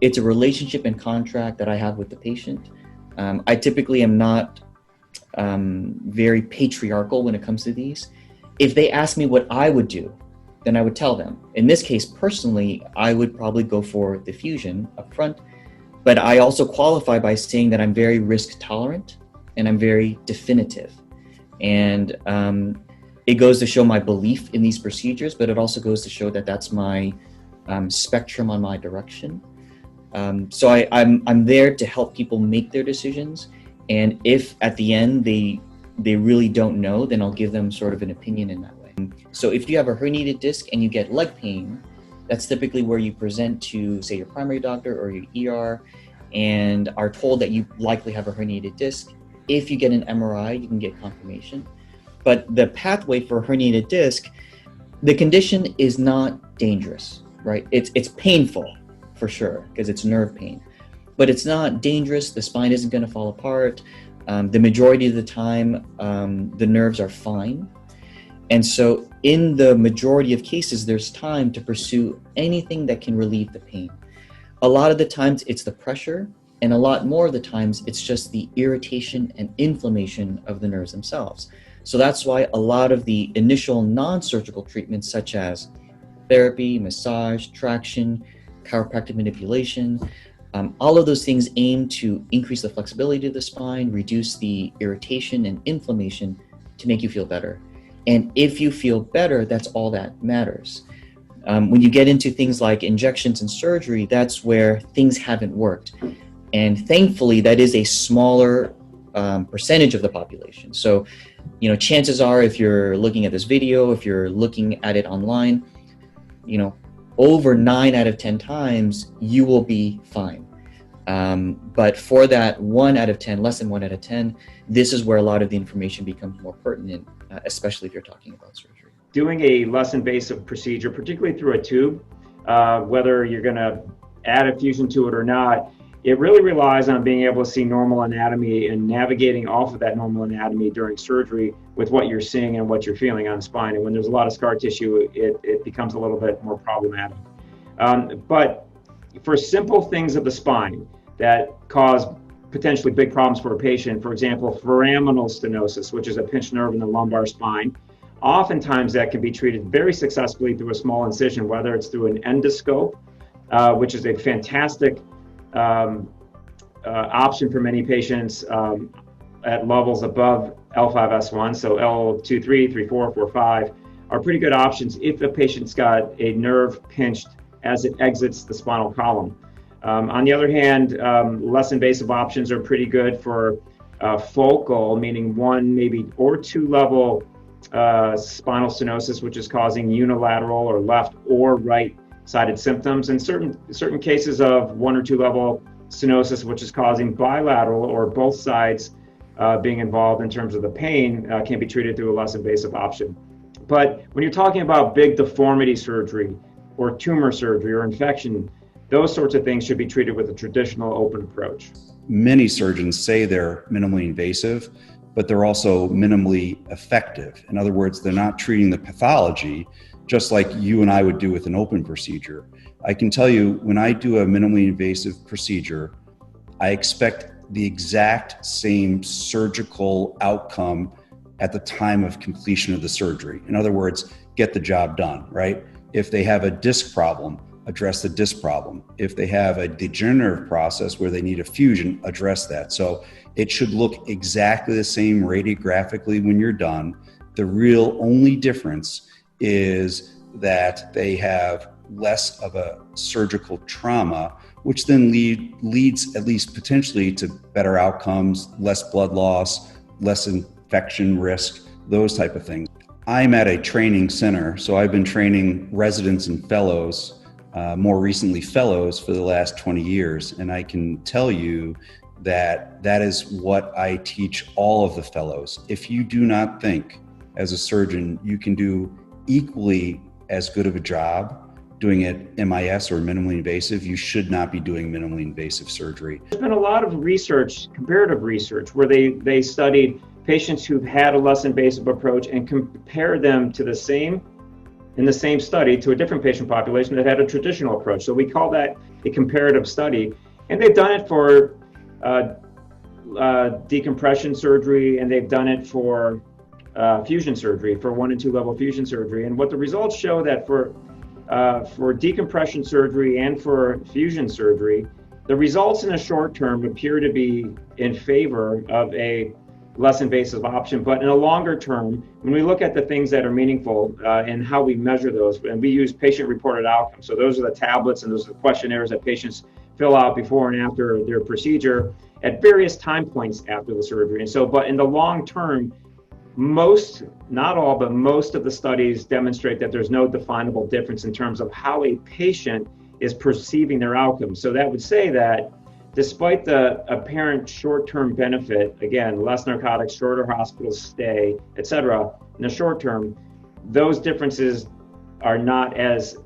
a relationship and contract that I have with the patient. I typically am not very patriarchal when it comes to these. If they ask me what I would do, then I would tell them. In this case, personally, I would probably go for the fusion up front, but I also qualify by saying that I'm very risk tolerant and I'm very definitive. And it goes to show my belief in these procedures, but it also goes to show that that's my spectrum on my direction. So I'm there to help people make their decisions. And if at the end they really don't know, then I'll give them sort of an opinion in that way. So if you have a herniated disc and you get leg pain, that's typically where you present to, say, your primary doctor or your ER and are told that you likely have a herniated disc. If you get an MRI, you can get confirmation. But the pathway for a herniated disc, the condition is not dangerous, right? It's painful for sure, because it's nerve pain, but it's not dangerous. The spine isn't going to fall apart. The majority of the time, the nerves are fine. And so in the majority of cases, there's time to pursue anything that can relieve the pain. A lot of the times it's the pressure, and a lot more of the times it's just the irritation and inflammation of the nerves themselves. So that's why a lot of the initial non-surgical treatments, such as therapy, massage, traction, chiropractic manipulation, all of those things aim to increase the flexibility of the spine, reduce the irritation and inflammation to make you feel better. And if you feel better, that's all that matters. When you get into things like injections and surgery, that's where things haven't worked. And thankfully, that is a smaller percentage of the population. So, chances are, if you're looking at this video, if you're looking at it online, over 9 out of 10 times, you will be fine. But for that 1 out of 10, less than 1 out of 10, this is where a lot of the information becomes more pertinent, especially if you're talking about surgery. Doing a less invasive procedure, particularly through a tube, whether you're going to add a fusion to it or not, it really relies on being able to see normal anatomy and navigating off of that normal anatomy during surgery with what you're seeing and what you're feeling on the spine. And when there's a lot of scar tissue, it becomes a little bit more problematic. But for simple things of the spine that cause potentially big problems for a patient, for example, foraminal stenosis, which is a pinched nerve in the lumbar spine, oftentimes that can be treated very successfully through a small incision, whether it's through an endoscope, which is a fantastic option for many patients at levels above L5S1, so L2, 3, 3, 4, 4, 5 are pretty good options if a patient's got a nerve pinched as it exits the spinal column. On the other hand, less invasive options are pretty good for focal, meaning 1, maybe or 2 level spinal stenosis, which is causing unilateral or left or right sided symptoms, and certain cases of 1 or 2 level stenosis, which is causing bilateral or both sides being involved in terms of the pain, can be treated through a less invasive option. But when you're talking about big deformity surgery or tumor surgery or infection, those sorts of things should be treated with a traditional open approach. Many surgeons say they're minimally invasive, but they're also minimally effective. In other words, they're not treating the pathology just like you and I would do with an open procedure. I can tell you, when I do a minimally invasive procedure, I expect the exact same surgical outcome at the time of completion of the surgery. In other words, get the job done, right? if they have a disc problem, address the disc problem. If they have a degenerative process where they need a fusion, address that. So it should look exactly the same radiographically when you're done. The real only difference is that they have less of a surgical trauma, which then leads at least potentially to better outcomes, less blood loss, less infection risk, those type of things. I'm at a training center, so I've been training residents and fellows, more recently fellows, for the last 20 years. And I can tell you that that is what I teach all of the fellows. If you do not think as a surgeon you can do equally as good of a job doing it MIS or minimally invasive, you should not be doing minimally invasive surgery. There's been a lot of research, comparative research, where they studied patients who've had a less invasive approach and compared them to in the same study to a different patient population that had a traditional approach. So we call that a comparative study. And they've done it for decompression surgery, and they've done it for fusion surgery, for 1 and 2 level fusion surgery. And what the results show that for decompression surgery and for fusion surgery, the results in the short term appear to be in favor of a less invasive option. But in a longer term, when we look at the things that are meaningful and how we measure those, and we use patient-reported outcomes. So those are the tablets and those are the questionnaires that patients fill out before and after their procedure at various time points after the surgery. And so, but in the long term, most, not all, but most of the studies demonstrate that there's no definable difference in terms of how a patient is perceiving their outcomes. So that would say that despite the apparent short-term benefit, again, less narcotics, shorter hospital stay, et cetera, in the short term, those differences are not as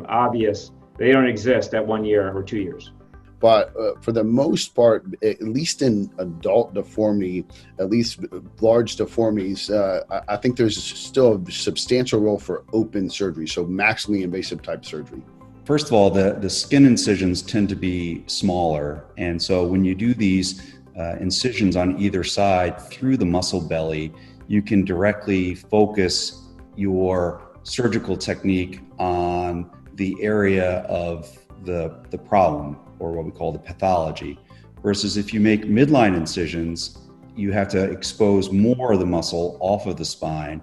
obvious. They don't exist at 1 year or 2 years. But for the most part, at least in adult deformity, at least large deformities, I think there's still a substantial role for open surgery, so maximally invasive type surgery. First of all, the skin incisions tend to be smaller. And so when you do these incisions on either side through the muscle belly, you can directly focus your surgical technique on the area of the problem, or what we call the pathology. Versus if you make midline incisions, you have to expose more of the muscle off of the spine.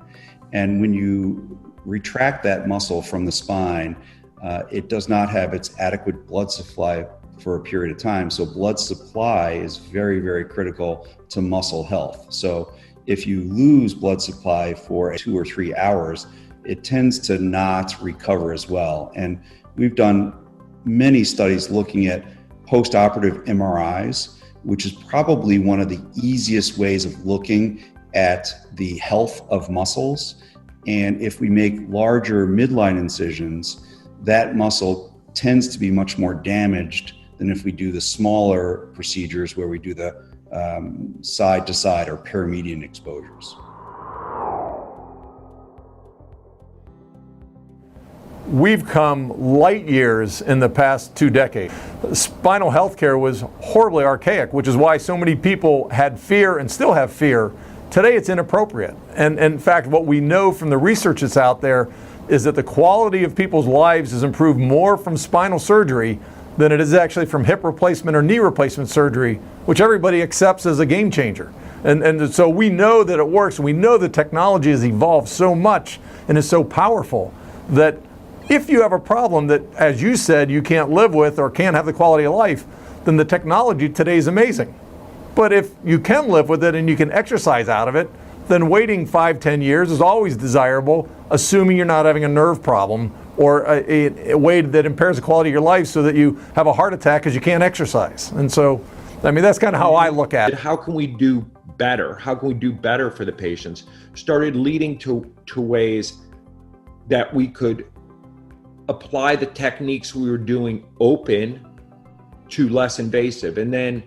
And when you retract that muscle from the spine, it does not have its adequate blood supply for a period of time. So blood supply is very, very critical to muscle health. So if you lose blood supply for 2 or 3 hours, it tends to not recover as well. And we've done many studies looking at post-operative MRIs, which is probably one of the easiest ways of looking at the health of muscles. And if we make larger midline incisions, that muscle tends to be much more damaged than if we do the smaller procedures where we do the side to side or paramedian exposures. We've come light years in the past 2 decades. Spinal healthcare was horribly archaic, which is why so many people had fear and still have fear. Today it's inappropriate. And in fact, what we know from the research that's out there is that the quality of people's lives has improved more from spinal surgery than it is actually from hip replacement or knee replacement surgery, which everybody accepts as a game changer. And so we know that it works. We know the technology has evolved so much and is so powerful that if you have a problem that, as you said, you can't live with or can't have the quality of life, then the technology today is amazing. But if you can live with it and you can exercise out of it, then waiting 5-10 years is always desirable, assuming you're not having a nerve problem or a way that impairs the quality of your life so that you have a heart attack because you can't exercise. And so, I mean, that's kind of how I look at it. How can we do better? How can we do better for the patients? Started leading to ways that we could apply the techniques we were doing open to less invasive. And then,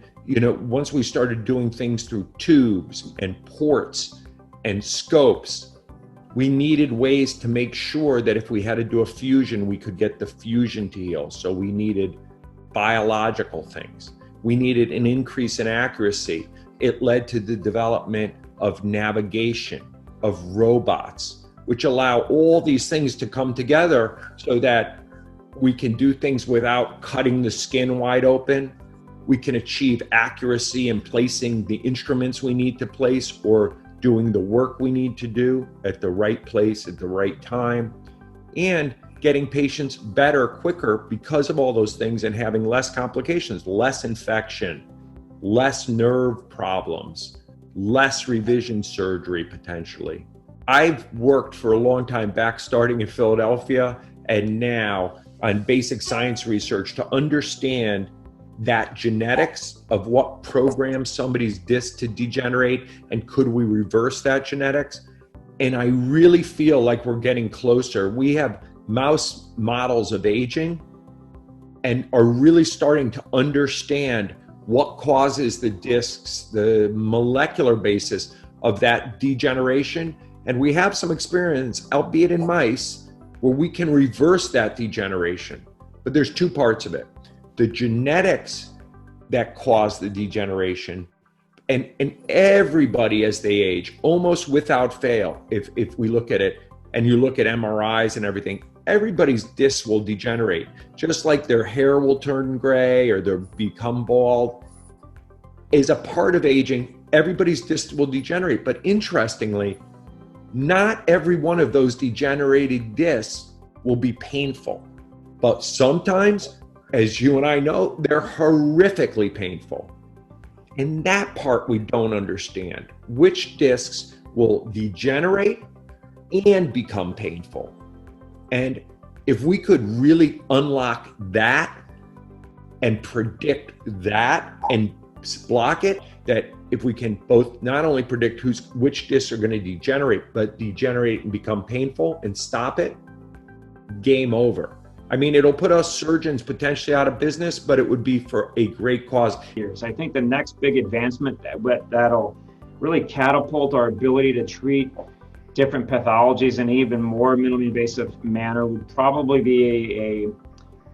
once we started doing things through tubes and ports and scopes, we needed ways to make sure that if we had to do a fusion, we could get the fusion to heal. So we needed biological things. We needed an increase in accuracy. It led to the development of navigation, of robots. which allow all these things to come together so that we can do things without cutting the skin wide open. We can achieve accuracy in placing the instruments we need to place or doing the work we need to do at the right place at the right time, and getting patients better quicker because of all those things and having less complications, less infection, less nerve problems, less revision surgery potentially. I've worked for a long time back starting in Philadelphia and now on basic science research to understand that genetics of what programs somebody's disc to degenerate and could we reverse that genetics. And I really feel like we're getting closer. We have mouse models of aging and are really starting to understand what causes the discs, the molecular basis of that degeneration. And we have some experience, albeit in mice, where we can reverse that degeneration. But there's two parts of it. The genetics that cause the degeneration, and everybody as they age, almost without fail, if we look at it, and you look at MRIs and everything, everybody's discs will degenerate. Just like their hair will turn gray or they'll become bald. As a part of aging, everybody's discs will degenerate. But interestingly, not every one of those degenerated discs will be painful. But sometimes, as you and I know, they're horrifically painful. And that part we don't understand. Which discs will degenerate and become painful? And if we could really unlock that and predict that and block it, that if we can both not only predict which discs are going to degenerate, but degenerate and become painful and stop it, game over. I mean, it'll put us surgeons potentially out of business, but it would be for a great cause. I think the next big advancement that'll really catapult our ability to treat different pathologies in an even more minimally invasive manner would probably be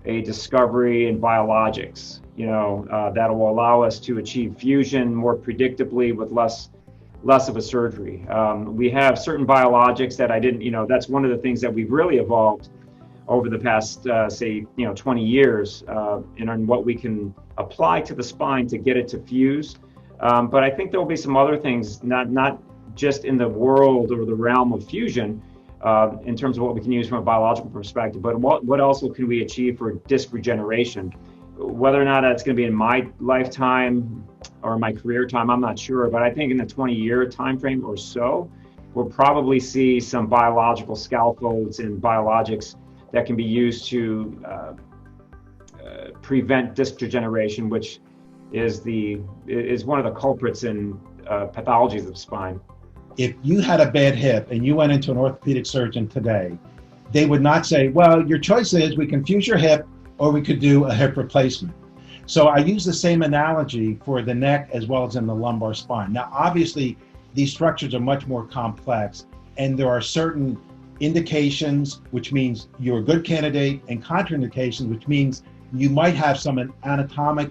a discovery in biologics, that will allow us to achieve fusion more predictably with less of a surgery. We have certain biologics that that's one of the things that we've really evolved over the past, 20 years, in what we can apply to the spine to get it to fuse. But I think there will be some other things, not just in the world or the realm of fusion, in terms of what we can use from a biological perspective, but what else can we achieve for disc regeneration? Whether or not that's going to be in my lifetime or my career time, I'm not sure. But I think in the 20-year time frame or so, we'll probably see some biological scaffolds and biologics that can be used to prevent disc degeneration, which is one of the culprits in pathologies of the spine. If you had a bad hip and you went into an orthopedic surgeon today, they would not say, well, your choice is we can fuse your hip or we could do a hip replacement. So I use the same analogy for the neck as well as in the lumbar spine. Now, obviously, these structures are much more complex, and there are certain indications, which means you're a good candidate, and contraindications, which means you might have some anatomic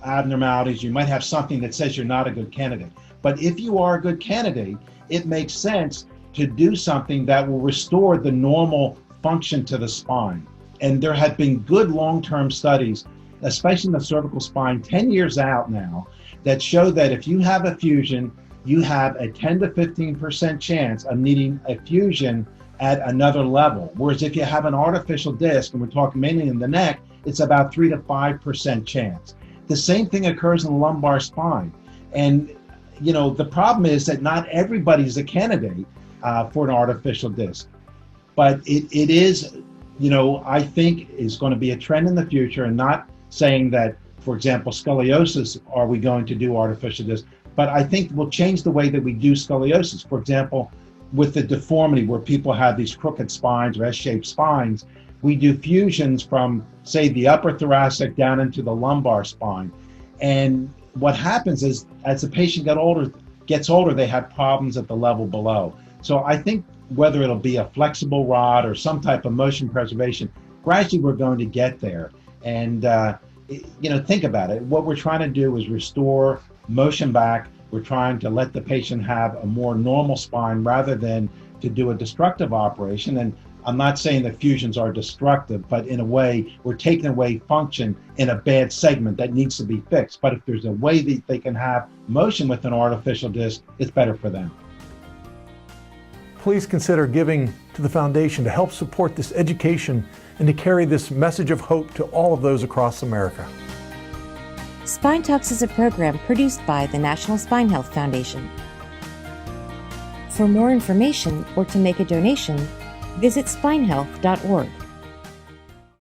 abnormalities. You might have something that says you're not a good candidate. But if you are a good candidate, it makes sense to do something that will restore the normal function to the spine. And there have been good long-term studies, especially in the cervical spine, 10 years out now, that show that if you have a fusion, you have a 10 to 15% chance of needing a fusion at another level. Whereas if you have an artificial disc, and we're talking mainly in the neck, it's about 3 to 5% chance. The same thing occurs in the lumbar spine. And the problem is that not everybody's a candidate for an artificial disc. But it is, I think is going to be a trend in the future, and not saying that, for example, scoliosis, are we going to do artificial disc? But I think we'll change the way that we do scoliosis. For example, with the deformity where people have these crooked spines or S-shaped spines, we do fusions from, say, the upper thoracic down into the lumbar spine. And what happens is, as the patient gets older, they have problems at the level below. So I think whether it'll be a flexible rod or some type of motion preservation, gradually we're going to get there. And, think about it. What we're trying to do is restore motion back. We're trying to let the patient have a more normal spine rather than to do a destructive operation. And I'm not saying that fusions are destructive, but in a way, we're taking away function in a bad segment that needs to be fixed. But if there's a way that they can have motion with an artificial disc, it's better for them. Please consider giving to the foundation to help support this education and to carry this message of hope to all of those across America. Spine Talks is a program produced by the National Spine Health Foundation. For more information or to make a donation, visit spinehealth.org.